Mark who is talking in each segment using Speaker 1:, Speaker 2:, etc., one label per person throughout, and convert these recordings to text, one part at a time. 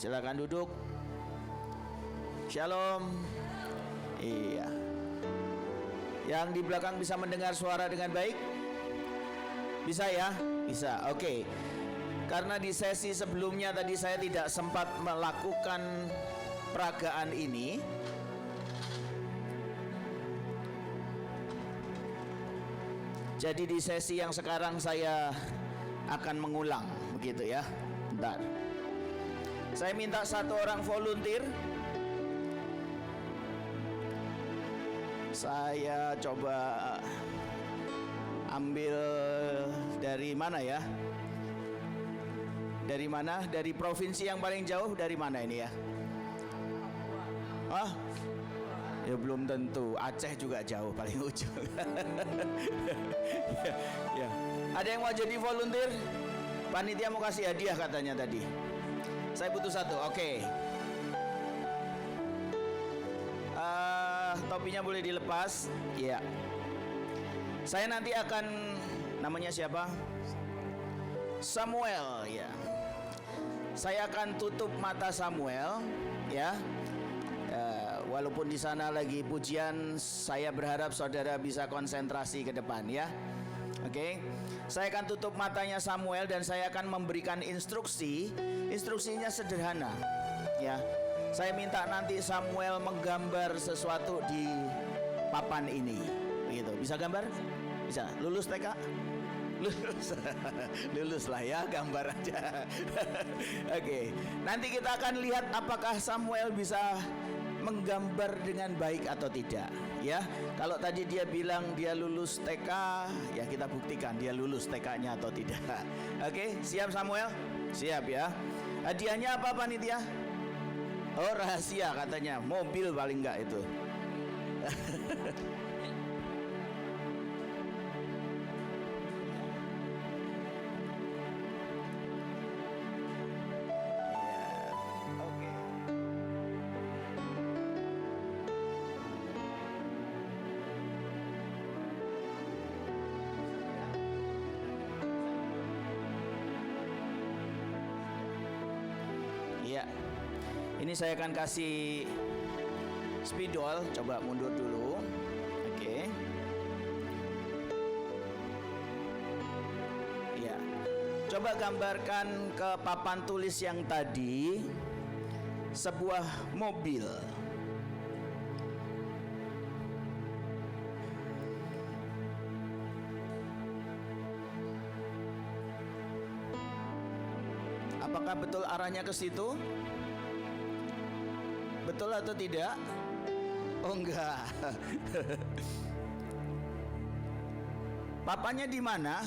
Speaker 1: Silakan duduk. Shalom. Iya. Yang di belakang bisa mendengar suara dengan baik? Bisa ya? Bisa. Oke. Karena di sesi sebelumnya tadi saya tidak sempat melakukan peragaan ini. Jadi di sesi yang sekarang saya akan mengulang, begitu ya. Bentar. Saya minta satu orang volunteer. Saya coba ambil dari mana ya? Dari mana? Dari provinsi yang paling jauh dari mana ini ya? Ah, ya belum tentu. Aceh juga jauh paling ujung. Ya. Ada yang mau jadi volunteer? Panitia mau kasih hadiah katanya tadi. Saya butuh satu. Oke. Topinya boleh dilepas. Ya. Saya nanti akan, namanya siapa? Samuel, ya. Saya akan tutup mata Samuel, ya. Walaupun di sana lagi pujian, saya berharap saudara bisa konsentrasi ke depan, ya. Oke. Saya akan tutup matanya Samuel dan saya akan memberikan instruksi. Instruksinya sederhana, ya. Saya minta nanti Samuel menggambar sesuatu di papan ini, begitu. Bisa gambar? Bisa. Lulus TK? Lulus. Lulus lah ya, gambar aja. Oke. Nanti kita akan lihat apakah Samuel bisa menggambar dengan baik atau tidak, ya. Kalau tadi dia bilang dia lulus TK, ya kita buktikan dia lulus TK-nya atau tidak. Oke, siap Samuel? Siap ya. Hadiahnya apa panitia? Oh, rahasia katanya, mobil paling enggak itu. Ini saya akan kasih spidol. Coba mundur dulu. Oke. Ya. Coba gambarkan ke papan tulis yang tadi sebuah mobil. Apakah betul arahnya ke situ? Betul atau tidak? Oh enggak. Papannya di mana?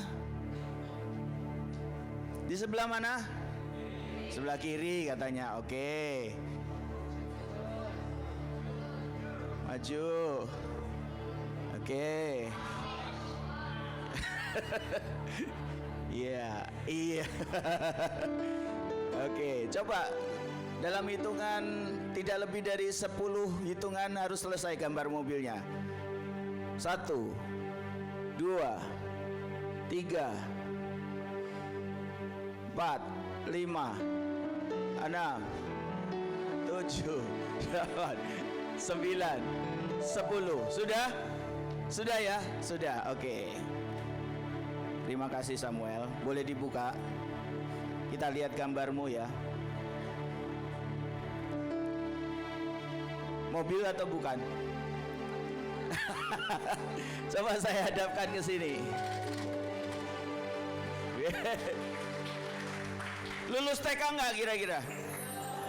Speaker 1: Di sebelah mana? Sebelah kiri katanya. Oke. Maju. Oke. Iya, iya. Oke, coba dalam hitungan tidak lebih dari 10 hitungan harus selesai gambar mobilnya. 1, 2, 3, 4, 5, 6, 7, 8, 9, 10. Sudah? Sudah ya? Sudah. Oke. Terima kasih Samuel. Boleh dibuka? Kita lihat gambarmu ya. Mobil atau bukan? Coba saya hadapkan ke sini. Lulus TK nggak kira-kira?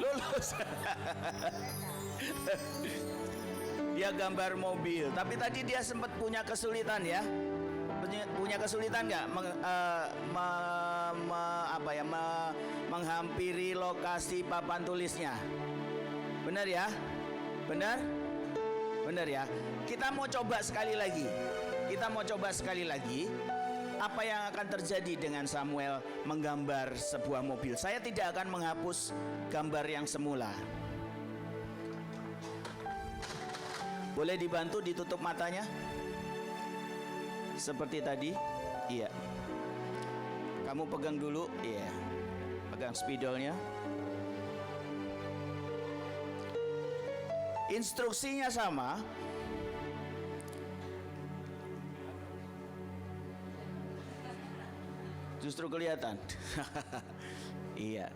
Speaker 1: Lulus. Dia gambar mobil, tapi tadi dia sempat punya kesulitan ya. Punya kesulitan nggak menghampiri lokasi papan tulisnya? Benar ya? Benar? Benar ya? Kita mau coba sekali lagi. Apa yang akan terjadi dengan Samuel menggambar sebuah mobil? Saya tidak akan menghapus gambar yang semula. Boleh dibantu ditutup matanya? Seperti tadi? Iya. Kamu pegang dulu. Iya. Pegang spidolnya. Instruksinya sama. Justru kelihatan. Iya.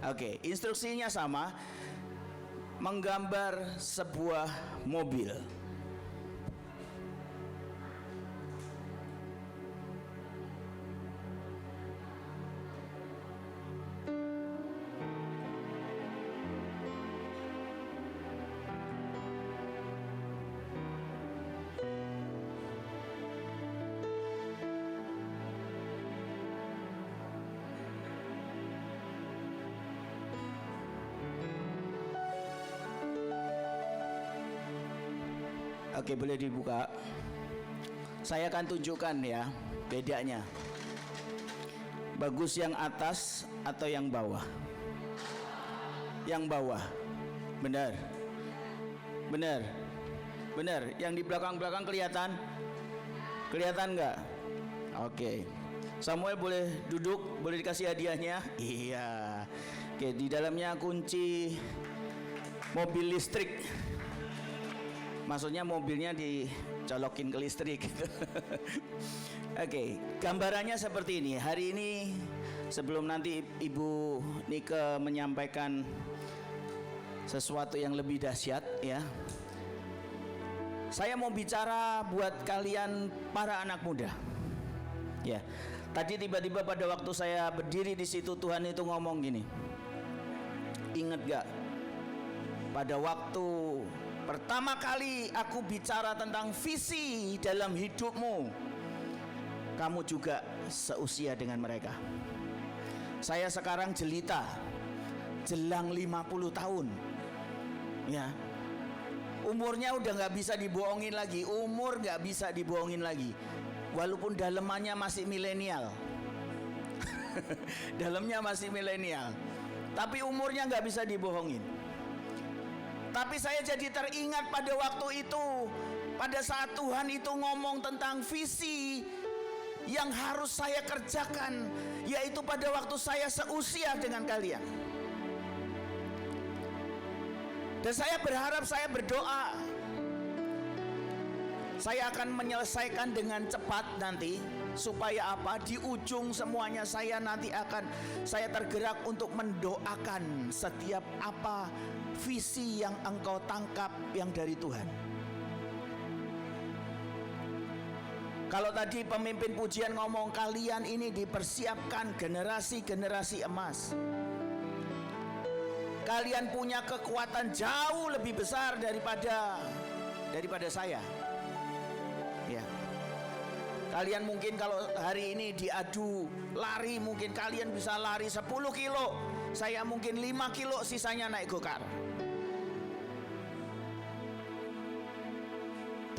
Speaker 1: Oke, instruksinya sama. Menggambar sebuah mobil. Oke, boleh dibuka. Saya akan tunjukkan ya bedanya. Bagus yang atas atau yang bawah? Yang bawah. Benar. Benar. Benar. Yang di belakang-belakang kelihatan? Kelihatan nggak? Oke. Samuel boleh duduk, boleh dikasih hadiahnya? Iya. Oke, di dalamnya kunci mobil listrik. Maksudnya mobilnya dicolokin ke listrik. Oke, gambarannya seperti ini. Hari ini sebelum nanti Ibu Nike menyampaikan sesuatu yang lebih dahsyat ya, saya mau bicara buat kalian para anak muda. Ya, tadi tiba-tiba pada waktu saya berdiri di situ Tuhan itu ngomong gini. Ingat gak? Pada waktu pertama kali aku bicara tentang visi dalam hidupmu, kamu juga seusia dengan mereka. Saya sekarang jelita, jelang 50 tahun. Ya, umurnya udah gak bisa dibohongin lagi. Umur gak bisa dibohongin lagi. Walaupun dalemannya masih milenial. Dalamnya masih milenial, tapi umurnya gak bisa dibohongin. Tapi saya jadi teringat pada waktu itu, pada saat Tuhan itu ngomong tentang visi yang harus saya kerjakan, yaitu pada waktu saya seusia dengan kalian. Dan saya berharap, saya berdoa, saya akan menyelesaikan dengan cepat nanti. Supaya apa? Di ujung semuanya saya tergerak untuk mendoakan setiap apa visi yang engkau tangkap yang dari Tuhan. Kalau tadi pemimpin pujian ngomong kalian ini dipersiapkan generasi-generasi emas. Kalian punya kekuatan jauh lebih besar daripada saya. Ya. Kalian mungkin kalau hari ini diadu lari, mungkin kalian bisa lari 10 kilo. Saya mungkin 5 kilo, sisanya naik gokar.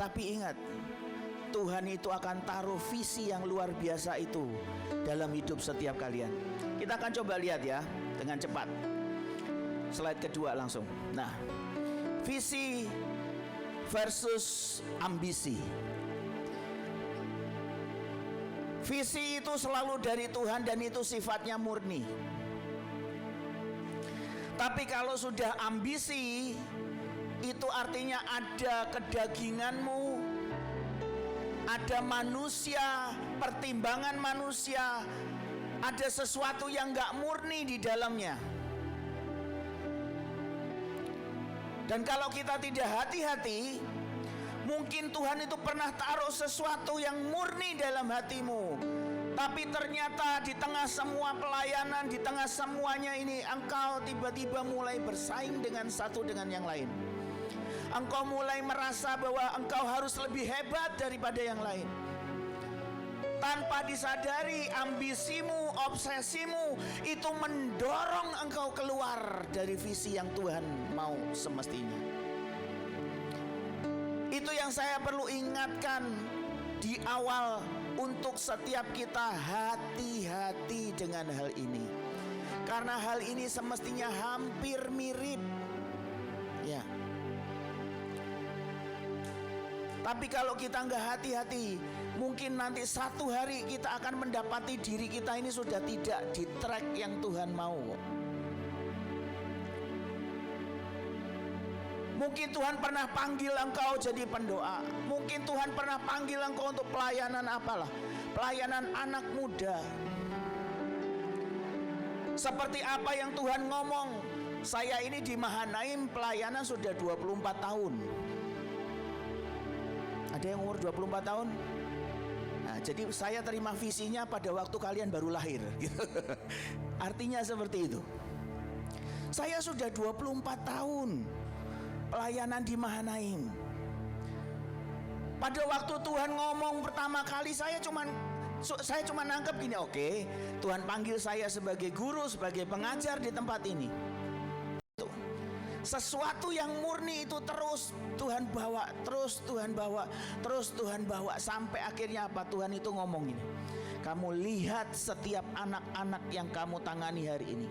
Speaker 1: Tapi ingat, Tuhan itu akan taruh visi yang luar biasa itu dalam hidup setiap kalian. Kita akan coba lihat ya, dengan cepat. Slide kedua langsung. Nah, visi versus ambisi. Visi itu selalu dari Tuhan dan itu sifatnya murni. Tapi kalau sudah ambisi, itu artinya ada kedaginganmu, ada manusia, pertimbangan manusia, ada sesuatu yang gak murni di dalamnya. Dan kalau kita tidak hati-hati, mungkin Tuhan itu pernah taruh sesuatu yang murni dalam hatimu. Tapi ternyata di tengah semua pelayanan, di tengah semuanya ini, engkau tiba-tiba mulai bersaing dengan satu dengan yang lain. Engkau mulai merasa bahwa engkau harus lebih hebat daripada yang lain. Tanpa disadari, ambisimu, obsesimu itu mendorong engkau keluar dari visi yang Tuhan mau semestinya. Itu yang saya perlu ingatkan di awal untuk setiap kita, hati-hati dengan hal ini. Karena hal ini semestinya hampir mirip. Ya. Tapi kalau kita nggak hati-hati, mungkin nanti satu hari kita akan mendapati diri kita ini sudah tidak di track yang Tuhan mau. Mungkin Tuhan pernah panggil engkau jadi pendoa. Mungkin Tuhan pernah panggil engkau untuk pelayanan apalah, pelayanan anak muda. Seperti apa yang Tuhan ngomong, saya ini di Mahanaim pelayanan sudah 24 tahun. Ada yang umur 24 tahun? Nah, jadi saya terima visinya pada waktu kalian baru lahir gitu. Artinya seperti itu. Saya sudah 24 tahun pelayanan di Mahanaim. Pada waktu Tuhan ngomong pertama kali, saya cuma nangkep gini, oke, Tuhan panggil saya sebagai guru, sebagai pengajar di tempat ini. Sesuatu yang murni itu terus Tuhan bawa, terus Tuhan bawa, terus Tuhan bawa, sampai akhirnya apa? Tuhan itu ngomong ini, kamu lihat setiap anak-anak yang kamu tangani hari ini,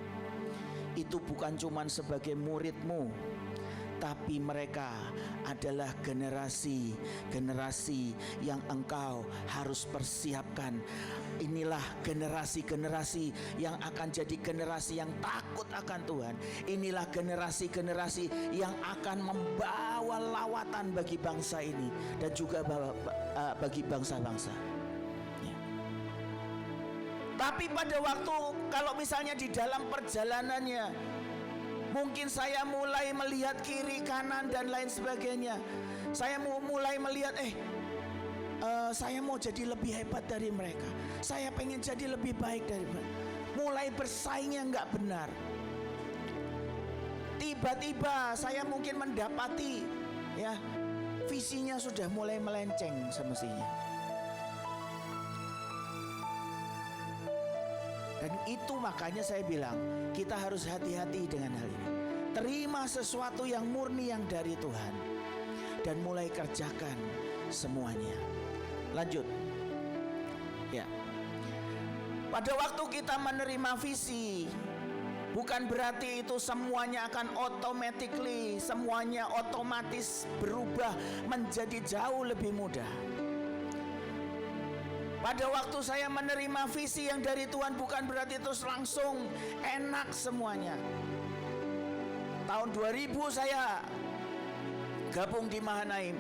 Speaker 1: itu bukan cuma sebagai muridmu, tapi mereka adalah generasi yang engkau harus persiapkan. Inilah generasi-generasi yang akan jadi generasi yang takut akan Tuhan. Inilah generasi-generasi yang akan membawa lawatan bagi bangsa ini dan juga bagi bangsa-bangsa. Ya. Tapi pada waktu, kalau misalnya di dalam perjalanannya, mungkin saya mulai melihat kiri kanan dan lain sebagainya. Saya mulai melihat, saya mau jadi lebih hebat dari mereka. Saya pengen jadi lebih baik dari mereka. Mulai bersaingnya nggak benar. Tiba-tiba saya mungkin mendapati, ya, visinya sudah mulai melenceng semestinya. Dan itu makanya saya bilang, kita harus hati-hati dengan hal ini. Terima sesuatu yang murni yang dari Tuhan dan mulai kerjakan semuanya. Lanjut. Ya. Pada waktu kita menerima visi, bukan berarti itu semuanya akan semuanya otomatis berubah menjadi jauh lebih mudah. Pada waktu saya menerima visi yang dari Tuhan, bukan berarti terus langsung enak semuanya. Tahun 2000 saya gabung di Mahanaim.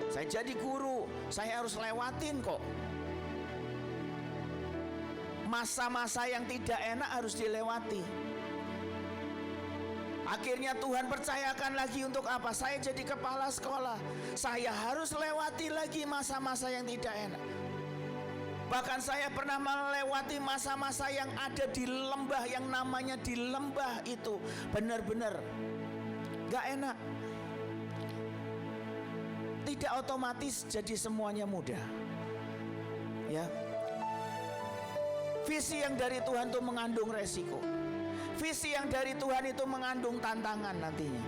Speaker 1: Saya jadi guru, saya harus lewatin kok masa-masa yang tidak enak, harus dilewati. Akhirnya Tuhan percayakan lagi untuk apa? Saya jadi kepala sekolah. Saya harus lewati lagi masa-masa yang tidak enak. Bahkan saya pernah melewati masa-masa yang ada di lembah, yang namanya di lembah itu benar-benar gak enak. Tidak otomatis jadi semuanya mudah. Ya. Visi yang dari Tuhan itu mengandung resiko. Visi yang dari Tuhan itu mengandung tantangan nantinya.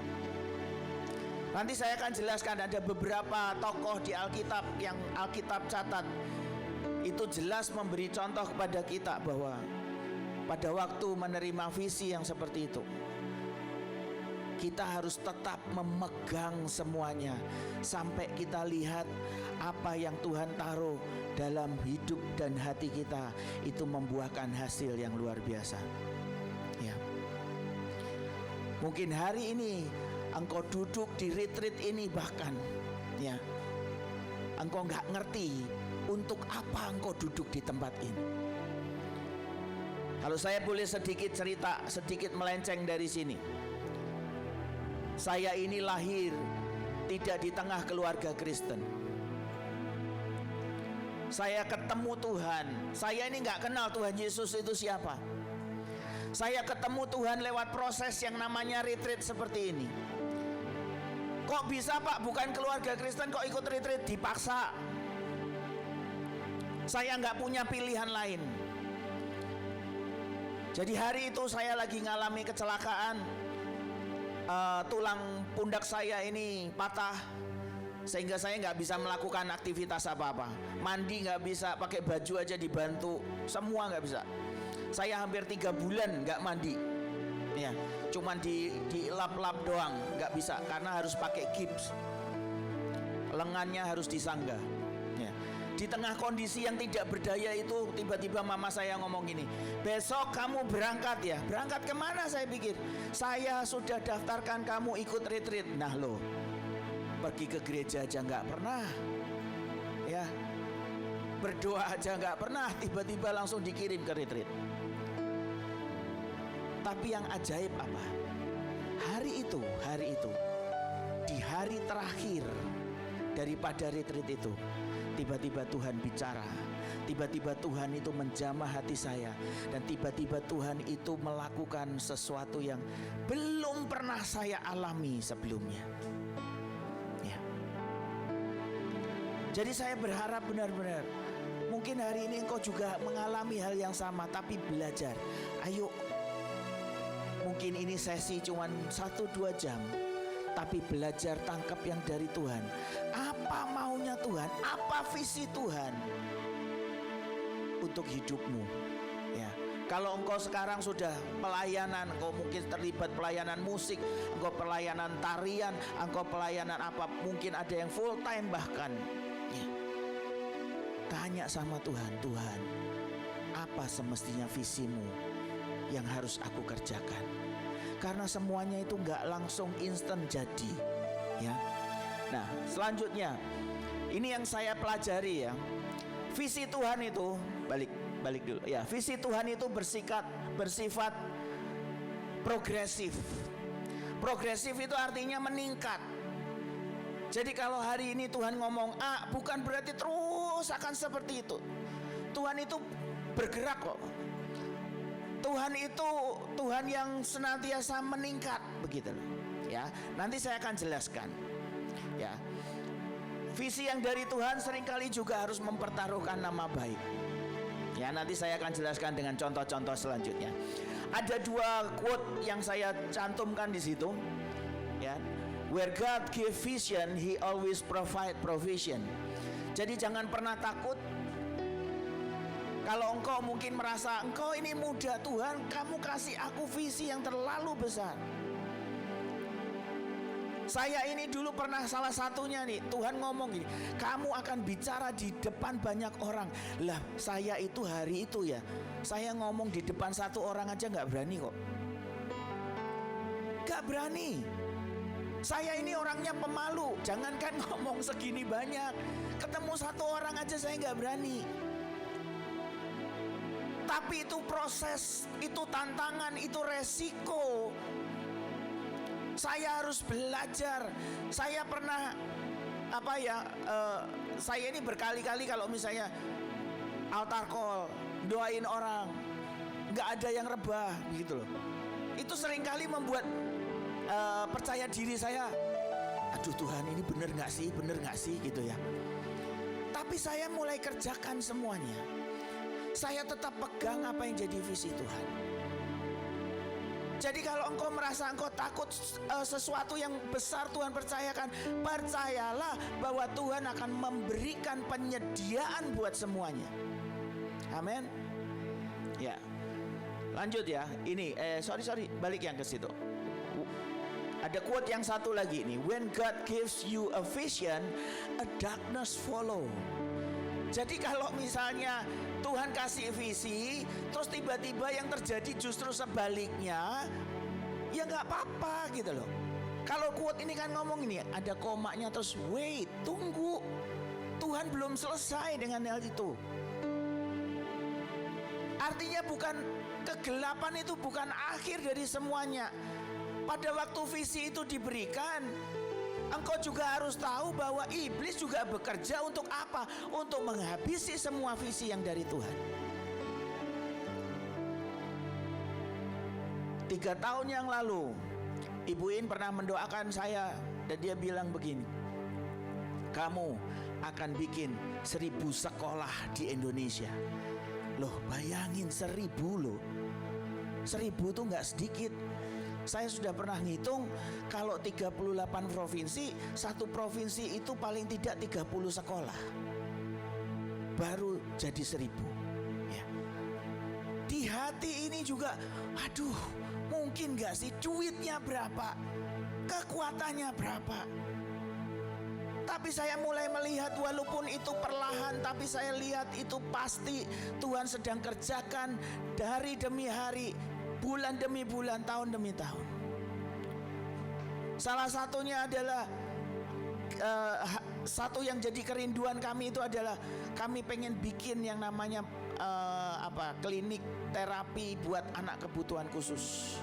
Speaker 1: Nanti saya akan jelaskan, ada beberapa tokoh di Alkitab yang Alkitab catat. Itu jelas memberi contoh kepada kita bahwa pada waktu menerima visi yang seperti itu, kita harus tetap memegang semuanya sampai kita lihat apa yang Tuhan taruh dalam hidup dan hati kita itu membuahkan hasil yang luar biasa. Ya. Mungkin hari ini engkau duduk di retreat ini, bahkan ya, engkau nggak ngerti untuk apa engkau duduk di tempat ini. Kalau saya boleh sedikit cerita, sedikit melenceng dari sini. Saya ini lahir tidak di tengah keluarga Kristen. Saya ketemu Tuhan. Saya ini nggak kenal Tuhan Yesus itu siapa. Saya ketemu Tuhan lewat proses yang namanya retreat seperti ini. Kok bisa Pak, bukan keluarga Kristen kok ikut retreat? Dipaksa. Saya nggak punya pilihan lain. Jadi hari itu saya lagi ngalami kecelakaan. Tulang pundak saya ini patah, sehingga saya nggak bisa melakukan aktivitas apa-apa. Mandi nggak bisa, pakai baju aja dibantu, semua nggak bisa. Saya hampir 3 bulan nggak mandi, ya, cuman di lap-lap doang, nggak bisa karena harus pakai gips. Lengannya harus disangga. Ya. Di tengah kondisi yang tidak berdaya itu, tiba-tiba mama saya ngomong gini, besok kamu berangkat ya. Berangkat kemana? Saya pikir, saya sudah daftarkan kamu ikut retreat. Nah loh, pergi ke gereja aja nggak pernah, ya, berdoa aja nggak pernah, tiba-tiba langsung dikirim ke retreat. Tapi yang ajaib apa? Hari itu, di hari terakhir daripada retreat itu, tiba-tiba Tuhan bicara. Tiba-tiba Tuhan itu menjamah hati saya. Dan tiba-tiba Tuhan itu melakukan sesuatu yang belum pernah saya alami sebelumnya. Ya. Jadi saya berharap benar-benar, mungkin hari ini engkau juga mengalami hal yang sama, tapi belajar. Ayo, mungkin ini sesi cuma 1-2 jam, tapi belajar tangkap yang dari Tuhan. Apa maunya Tuhan? Apa visi Tuhan untuk hidupmu? Ya, kalau engkau sekarang sudah pelayanan, engkau mungkin terlibat pelayanan musik, engkau pelayanan tarian, engkau pelayanan apa, mungkin ada yang full time bahkan. Ya. Tanya sama Tuhan, Tuhan, apa semestinya visimu yang harus aku kerjakan? Karena semuanya itu nggak langsung instan jadi, ya. Nah, selanjutnya ini yang saya pelajari ya. Visi Tuhan itu balik dulu ya. Visi Tuhan itu bersifat progresif. Progresif itu artinya meningkat. Jadi kalau hari ini Tuhan ngomong A, bukan berarti terus akan seperti itu. Tuhan itu bergerak kok. Tuhan itu Tuhan yang senantiasa meningkat, begitu loh. Ya, nanti saya akan jelaskan. Ya. Visi yang dari Tuhan seringkali juga harus mempertaruhkan nama baik. Ya, nanti saya akan jelaskan dengan contoh-contoh selanjutnya. Ada 2 quote yang saya cantumkan di situ. Ya. Where God give vision, He always provide provision. Jadi jangan pernah takut. Kalau engkau mungkin merasa engkau ini muda, Tuhan kamu kasih aku visi yang terlalu besar. Saya ini dulu pernah salah satunya nih, Tuhan ngomong gini, kamu akan bicara di depan banyak orang. Lah saya itu hari itu ya, saya ngomong di depan 1 orang aja gak berani kok. Gak berani. Saya ini orangnya pemalu, jangankan ngomong segini banyak, ketemu 1 orang aja saya gak berani. Tapi itu proses, itu tantangan, itu resiko. Saya harus belajar. Saya pernah saya ini berkali-kali kalau misalnya altar call, doain orang, nggak ada yang rebah, begitu loh. Itu seringkali membuat percaya diri saya, aduh Tuhan ini bener nggak sih gitu ya. Tapi saya mulai kerjakan semuanya. Saya tetap pegang apa yang jadi visi Tuhan. Jadi kalau engkau merasa engkau takut sesuatu yang besar Tuhan percayakan, percayalah bahwa Tuhan akan memberikan penyediaan buat semuanya. Amin. Ya. Lanjut ya. Ini sorry balik yang ke situ. Ada quote yang satu lagi nih. When God gives you a vision, a darkness follow. Jadi kalau misalnya Tuhan kasih visi, terus tiba-tiba yang terjadi justru sebaliknya, ya nggak apa-apa gitu loh. Kalau quote ini kan ngomong ini, ada komanya terus wait, tunggu. Tuhan belum selesai dengan hal itu. Artinya bukan kegelapan itu bukan akhir dari semuanya. Pada waktu visi itu diberikan, engkau juga harus tahu bahwa iblis juga bekerja untuk apa? Untuk menghabisi semua visi yang dari Tuhan. 3 tahun yang lalu, Ibu In pernah mendoakan saya dan dia bilang begini, kamu akan bikin 1000 sekolah di Indonesia. Loh bayangin 1000 loh. 1000 tuh gak sedikit. Saya sudah pernah ngitung, kalau 38 provinsi, 1 provinsi itu paling tidak 30 sekolah. Baru jadi 1000. Ya. Di hati ini juga, aduh, mungkin gak sih duitnya berapa? Kekuatannya berapa? Tetapi saya mulai melihat walaupun itu perlahan, tapi saya lihat itu pasti Tuhan sedang kerjakan hari demi hari, bulan demi bulan, tahun demi tahun. Salah satunya adalah satu yang jadi kerinduan kami itu adalah kami pengen bikin yang namanya klinik terapi buat anak kebutuhan khusus.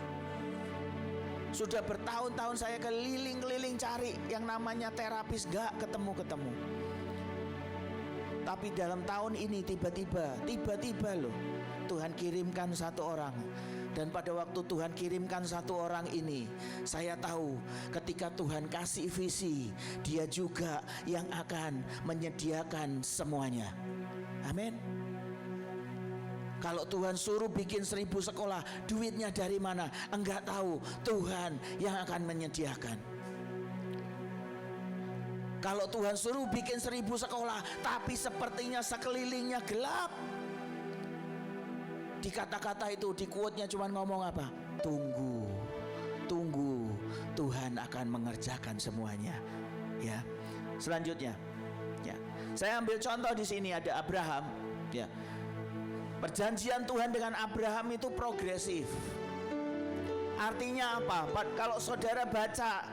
Speaker 1: Sudah bertahun-tahun saya keliling-keliling cari yang namanya terapis, gak ketemu-ketemu. Tapi dalam tahun ini tiba-tiba loh Tuhan kirimkan satu orang. Dan pada waktu Tuhan kirimkan satu orang ini, saya tahu ketika Tuhan kasih visi, Dia juga yang akan menyediakan semuanya. Amin. Kalau Tuhan suruh bikin 1000 sekolah, duitnya dari mana? Enggak tahu. Tuhan yang akan menyediakan. Kalau Tuhan suruh bikin 1000 sekolah, tapi sepertinya sekelilingnya gelap. Di kata-kata itu, di quote-nya cuma ngomong apa? Tunggu, Tuhan akan mengerjakan semuanya. Ya. Selanjutnya, ya. Saya ambil contoh di sini ada Abraham, ya. Perjanjian Tuhan dengan Abraham itu progresif. Artinya apa? Kalau saudara baca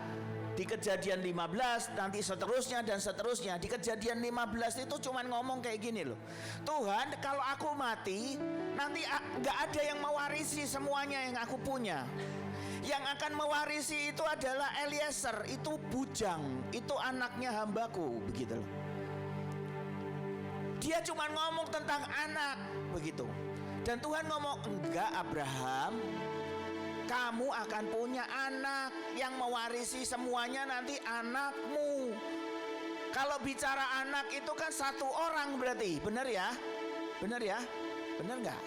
Speaker 1: di Kejadian 15, nanti seterusnya dan seterusnya. Di Kejadian 15 itu cuma ngomong kayak gini loh. Tuhan, kalau aku mati, nanti gak ada yang mewarisi semuanya yang aku punya. Yang akan mewarisi itu adalah Eliezer, itu bujang, itu anaknya hambaku, begitu loh. Dia cuma ngomong tentang anak, begitu. Dan Tuhan ngomong, enggak Abraham, kamu akan punya anak yang mewarisi semuanya, nanti anakmu. Kalau bicara anak itu kan satu orang berarti, benar ya? Benar ya? Benar enggak?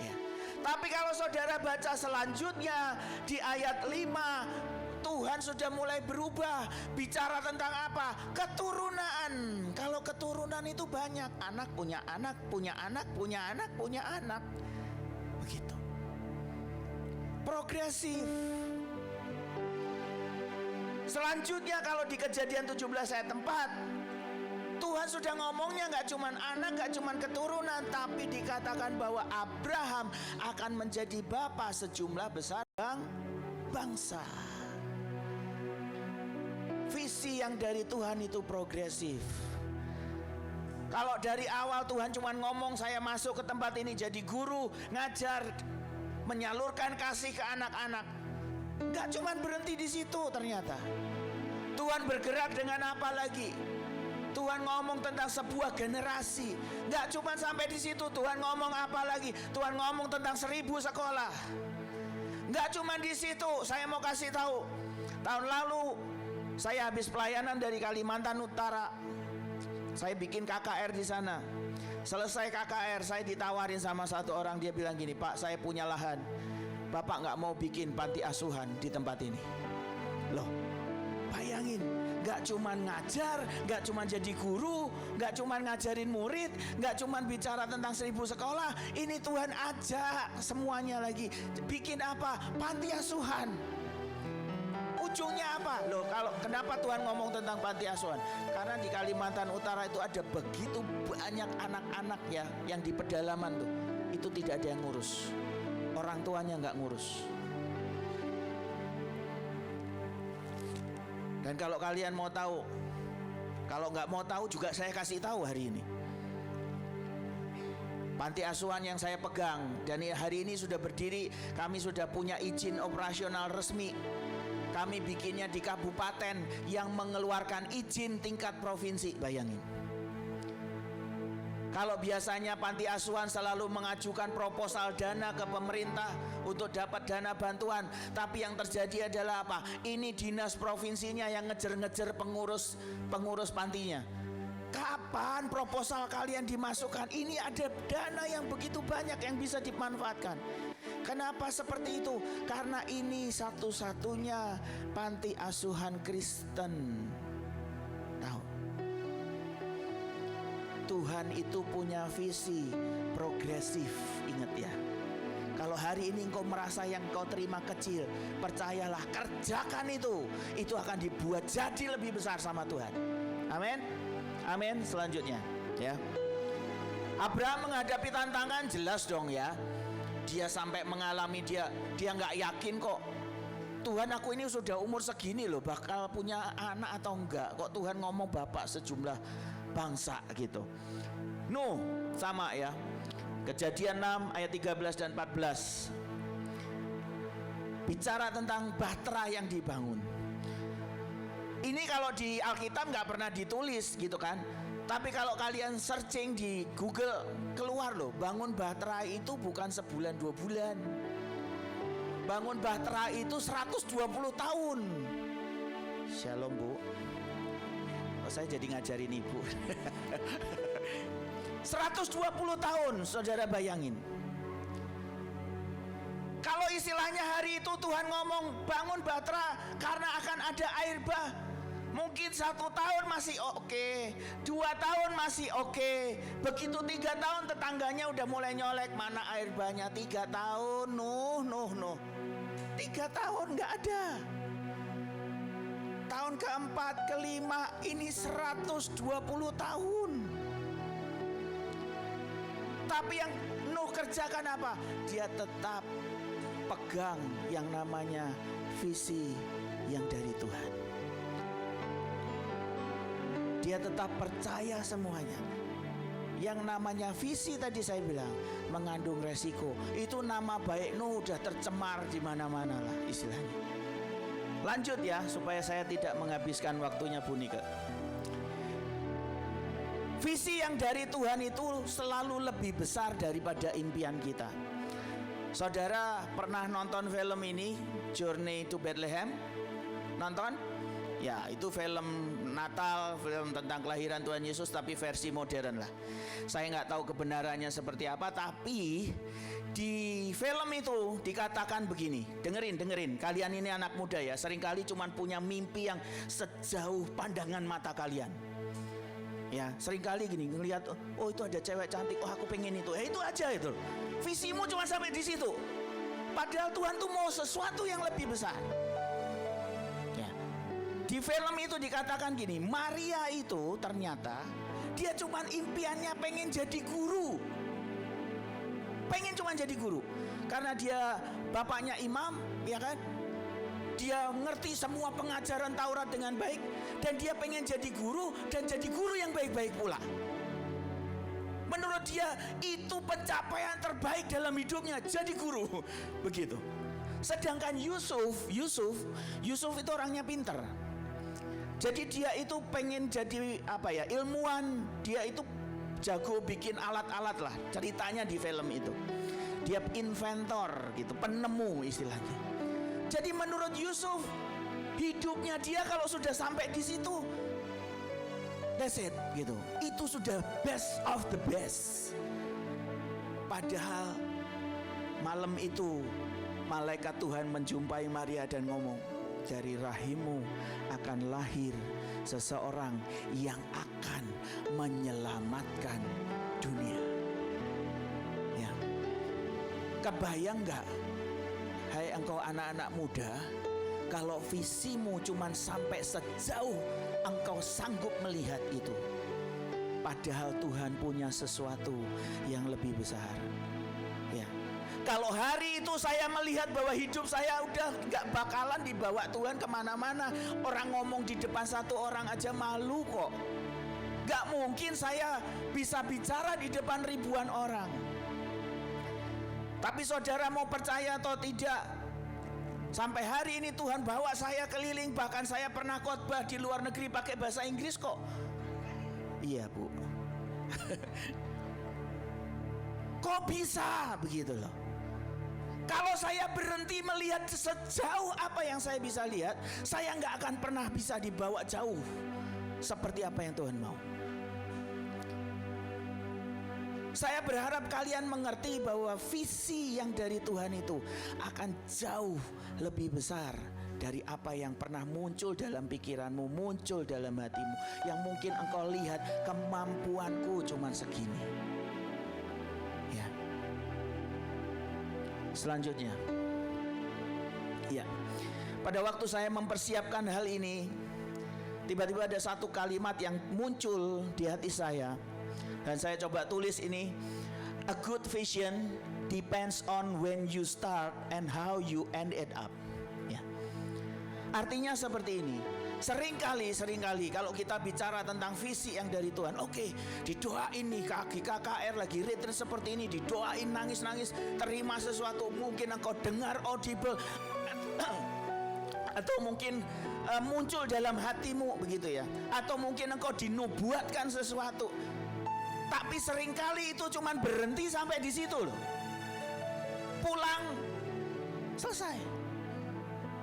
Speaker 1: Ya. Tapi kalau saudara baca selanjutnya di ayat 5, Tuhan sudah mulai berubah. Bicara tentang apa? Keturunan. Kalau keturunan itu banyak. Anak punya anak, punya anak, punya anak, punya anak. Begitu. Progresif. Selanjutnya kalau di Kejadian 17 ayat 4, Tuhan sudah ngomongnya gak cuman anak, gak cuman keturunan, tapi dikatakan bahwa Abraham akan menjadi bapa sejumlah besar bangsa. Visi yang dari Tuhan itu progresif. Kalau dari awal Tuhan cuma ngomong saya masuk ke tempat ini jadi guru, ngajar, menyalurkan kasih ke anak-anak, nggak cuma berhenti di situ. Ternyata Tuhan bergerak dengan apa lagi? Tuhan ngomong tentang sebuah generasi. Nggak cuma sampai di situ. Tuhan ngomong apa lagi? Tuhan ngomong tentang 1000 sekolah. Nggak cuma di situ. Saya mau kasih tahu, tahun lalu saya habis pelayanan dari Kalimantan Utara. Saya bikin KKR di sana. Selesai KKR, saya ditawarin sama satu orang. Dia bilang gini, Pak, saya punya lahan. Bapak nggak mau bikin panti asuhan di tempat ini? Loh, bayangin, nggak cuman ngajar, nggak cuman jadi guru, nggak cuman ngajarin murid, nggak cuman bicara tentang 1000 sekolah. Ini Tuhan ajak semuanya lagi. Bikin apa? Panti asuhan. Ujungnya apa? Loh, kenapa Tuhan ngomong tentang panti asuhan? Karena di Kalimantan Utara itu ada begitu banyak anak-anak ya, yang di pedalaman tuh, itu tidak ada yang ngurus. Orang tuanya nggak ngurus. Dan kalau kalian mau tahu, kalau nggak mau tahu juga saya kasih tahu hari ini. Panti asuhan yang saya pegang dan hari ini sudah berdiri, kami sudah punya izin operasional resmi. Kami bikinnya di kabupaten yang mengeluarkan izin tingkat provinsi, bayangin. Kalau biasanya panti asuhan selalu mengajukan proposal dana ke pemerintah untuk dapat dana bantuan, tapi yang terjadi adalah apa? Ini dinas provinsinya yang ngejar-ngejar pengurus pantinya. Kapan proposal kalian dimasukkan? Ini ada dana yang begitu banyak yang bisa dimanfaatkan. Kenapa seperti itu? Karena ini satu-satunya panti asuhan Kristen. Tahu? Tuhan itu punya visi progresif, ingat ya. Kalau hari ini engkau merasa yang kau terima kecil, percayalah, kerjakan itu akan dibuat jadi lebih besar sama Tuhan. Amin. Amin. Selanjutnya, ya. Abraham menghadapi tantangan, jelas dong ya. Dia sampai mengalami dia nggak yakin kok. Tuhan, aku ini sudah umur segini loh, bakal punya anak atau enggak. Kok Tuhan ngomong bapak sejumlah bangsa gitu. Nuh sama ya. Kejadian 6 ayat 13 dan 14. Bicara tentang bahtera yang dibangun. Ini kalau di Alkitab nggak pernah ditulis gitu kan. Tapi kalau kalian searching di Google, keluar loh, bangun bahtera itu bukan sebulan 2 bulan. Bangun bahtera itu 120 tahun. Shalom Bu. Oh, saya jadi ngajarin Ibu. 120 tahun, saudara bayangin. Kalau istilahnya hari itu Tuhan ngomong bangun bahtera karena akan ada air bah. Mungkin 1 tahun masih oke, 2 tahun masih oke. Begitu 3 tahun tetangganya udah mulai nyolek, mana air bahnya. 3 tahun, Nuh 3 tahun gak ada. Tahun keempat, kelima, ini 120 tahun. Tapi yang Nuh kerjakan apa? Dia tetap pegang yang namanya visi yang dari Tuhan. Dia tetap percaya semuanya. Yang namanya visi tadi saya bilang mengandung resiko. Itu nama baik Nuh udah tercemar di mana-mana lah istilahnya. Lanjut ya supaya saya tidak menghabiskan waktunya Bu Nike. Visi yang dari Tuhan itu selalu lebih besar daripada impian kita. Saudara pernah nonton film ini, Journey to Bethlehem? Nonton? Ya, itu film Natal, film tentang kelahiran Tuhan Yesus tapi versi modern lah. Saya nggak tahu kebenarannya seperti apa, tapi di film itu dikatakan begini. Dengerin, kalian ini anak muda ya, seringkali cuma punya mimpi yang sejauh pandangan mata kalian. Ya, seringkali gini ngelihat, oh itu ada cewek cantik, oh aku pengen itu. Itu aja itu. Visimu cuma sampai di situ. Padahal Tuhan tuh mau sesuatu yang lebih besar. Di film itu dikatakan gini, Maria itu ternyata dia cuman impiannya pengen jadi guru. Pengen cuman jadi guru. Karena dia bapaknya imam, ya kan? Dia ngerti semua pengajaran Taurat dengan baik. Dan dia pengen jadi guru, dan jadi guru yang baik-baik pula. Menurut dia itu pencapaian terbaik dalam hidupnya, jadi guru. Begitu. Sedangkan Yusuf itu orangnya pinter. Jadi dia itu pengen jadi apa ya, ilmuwan. Dia itu jago bikin alat-alat lah. Ceritanya di film itu. Dia inventor gitu, penemu istilahnya. Jadi menurut Yusuf, hidupnya dia kalau sudah sampai di situ, that's it gitu. Itu sudah best of the best. Padahal malam itu malaikat Tuhan menjumpai Maria dan ngomong, dari rahimmu akan lahir seseorang yang akan menyelamatkan dunia. Ya. Kebayang nggak, hai engkau anak-anak muda, kalau visimu cuma sampai sejauh engkau sanggup melihat itu. Padahal Tuhan punya sesuatu yang lebih besar. Ya. Kalau hari itu saya melihat bahwa hidup saya udah gak bakalan dibawa Tuhan kemana-mana. Orang ngomong di depan 1 orang aja malu kok. Gak mungkin saya bisa bicara di depan ribuan orang. Tapi saudara mau percaya atau tidak, sampai hari ini Tuhan bawa saya keliling. Bahkan saya pernah khotbah di luar negeri pakai bahasa Inggris kok. Iya Bu. Kok bisa begitu loh. Kalau saya berhenti melihat sejauh apa yang saya bisa lihat, saya nggak akan pernah bisa dibawa jauh seperti apa yang Tuhan mau. Saya berharap kalian mengerti bahwa visi yang dari Tuhan itu akan jauh lebih besar dari apa yang pernah muncul dalam pikiranmu, muncul dalam hatimu. Yang mungkin engkau lihat kemampuanku cuma segini. Ya. Selanjutnya, ya, pada waktu saya mempersiapkan hal ini, tiba-tiba ada satu kalimat yang muncul di hati saya, dan saya coba tulis ini. A good vision depends on when you start and how you end it up. Ya. Artinya seperti ini. Seringkali kalau kita bicara tentang visi yang dari Tuhan, oke, didoain nih kaki KKR lagi retreat seperti ini, didoain nangis-nangis, terima sesuatu, mungkin engkau dengar audible atau mungkin muncul dalam hatimu begitu ya, atau mungkin engkau dinubuatkan sesuatu. Tapi seringkali itu cuman berhenti sampai di situ loh. Pulang selesai,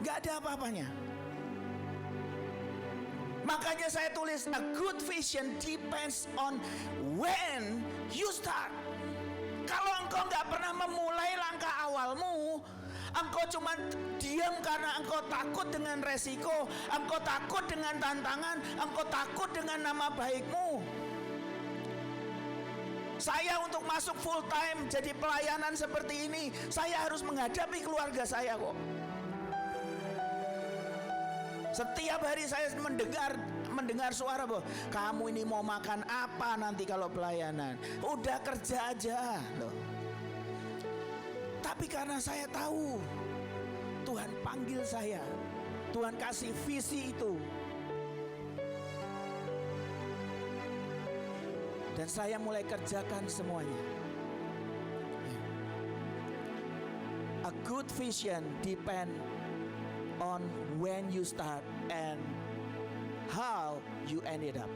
Speaker 1: nggak ada apa-apanya. Makanya saya tulis, a good vision depends on when you start. Kalau engkau nggak pernah memulai langkah awalmu, engkau cuma diam karena engkau takut dengan resiko, engkau takut dengan tantangan, engkau takut dengan nama baikmu. Saya untuk masuk full time jadi pelayanan seperti ini, saya harus menghadapi keluarga saya kok. Setiap hari saya mendengar suara, bahwa kamu ini mau makan apa nanti kalau pelayanan? Udah kerja aja loh. Tapi karena saya tahu Tuhan panggil saya, Tuhan kasih visi itu, dan saya mulai kerjakan semuanya. A good vision depend on when you start and how you end it up.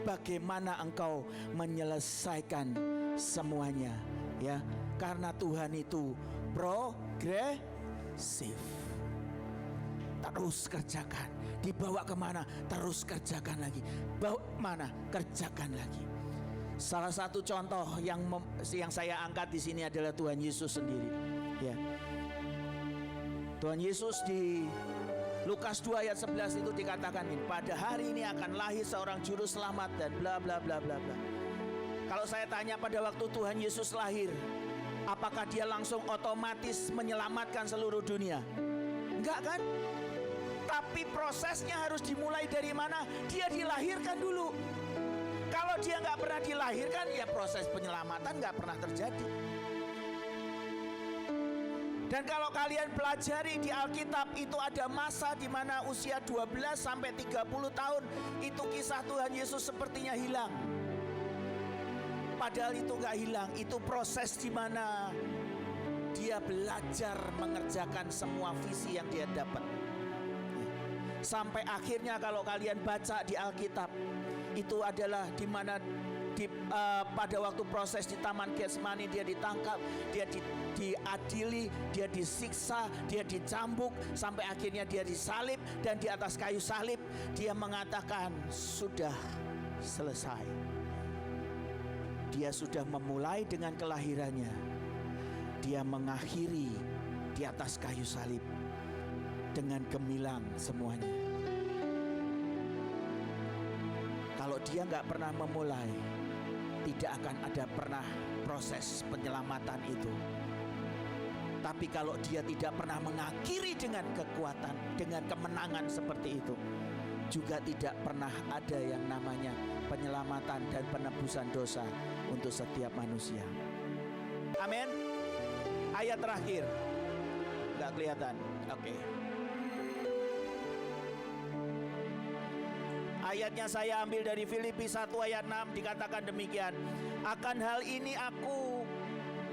Speaker 1: Bagaimana engkau menyelesaikan semuanya, ya? Karena Tuhan itu progresif. Terus kerjakan. Dibawa kemana? Terus kerjakan lagi. Bawa mana? Kerjakan lagi. Salah satu contoh yang saya angkat di sini adalah Tuhan Yesus sendiri, ya. Tuhan Yesus di Lukas 2 ayat 11 itu dikatakan ini, pada hari ini akan lahir seorang juru selamat dan bla bla bla bla bla. Kalau saya tanya pada waktu Tuhan Yesus lahir, apakah dia langsung otomatis menyelamatkan seluruh dunia? Enggak kan? Tapi prosesnya harus dimulai dari mana? Dia dilahirkan dulu. Kalau dia nggak pernah dilahirkan, ya proses penyelamatan nggak pernah terjadi. Dan kalau kalian pelajari di Alkitab, itu ada masa di mana usia 12 sampai 30 tahun itu kisah Tuhan Yesus sepertinya hilang. Padahal itu nggak hilang, itu proses di mana dia belajar mengerjakan semua visi yang dia dapat. Sampai akhirnya kalau kalian baca di Alkitab, itu adalah di mana pada waktu proses di Taman Getsemani dia ditangkap, dia diadili, dia disiksa, dia dicambuk, sampai akhirnya dia disalib, dan di atas kayu salib dia mengatakan sudah selesai. Dia sudah memulai dengan kelahirannya, dia mengakhiri di atas kayu salib dengan gemilang semuanya. Kalau dia nggak pernah memulai, tidak akan ada pernah proses penyelamatan itu. Tapi kalau dia tidak pernah mengakhiri dengan kekuatan, dengan kemenangan seperti itu, juga tidak pernah ada yang namanya penyelamatan dan penebusan dosa untuk setiap manusia. Amin. Ayat terakhir, nggak kelihatan. Oke. Ayatnya saya ambil dari Filipi 1 ayat 6, dikatakan demikian. Akan hal ini aku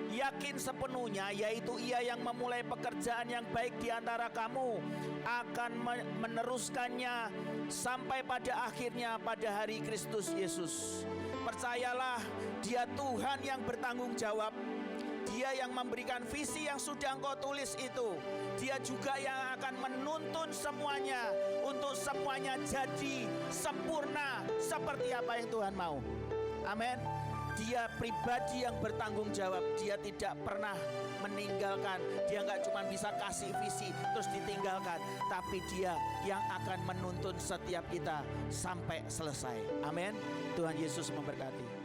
Speaker 1: yakin sepenuhnya, yaitu Ia yang memulai pekerjaan yang baik di antara kamu akan meneruskannya sampai pada akhirnya pada hari Kristus Yesus. Percayalah, Dia Tuhan yang bertanggung jawab. Dia yang memberikan visi yang sudah engkau tulis itu. Dia juga yang akan menuntun semuanya untuk semuanya jadi sempurna seperti apa yang Tuhan mau. Amin. Dia pribadi yang bertanggung jawab. Dia tidak pernah meninggalkan. Dia nggak cuma bisa kasih visi terus ditinggalkan, tapi Dia yang akan menuntun setiap kita sampai selesai. Amin. Tuhan Yesus memberkati.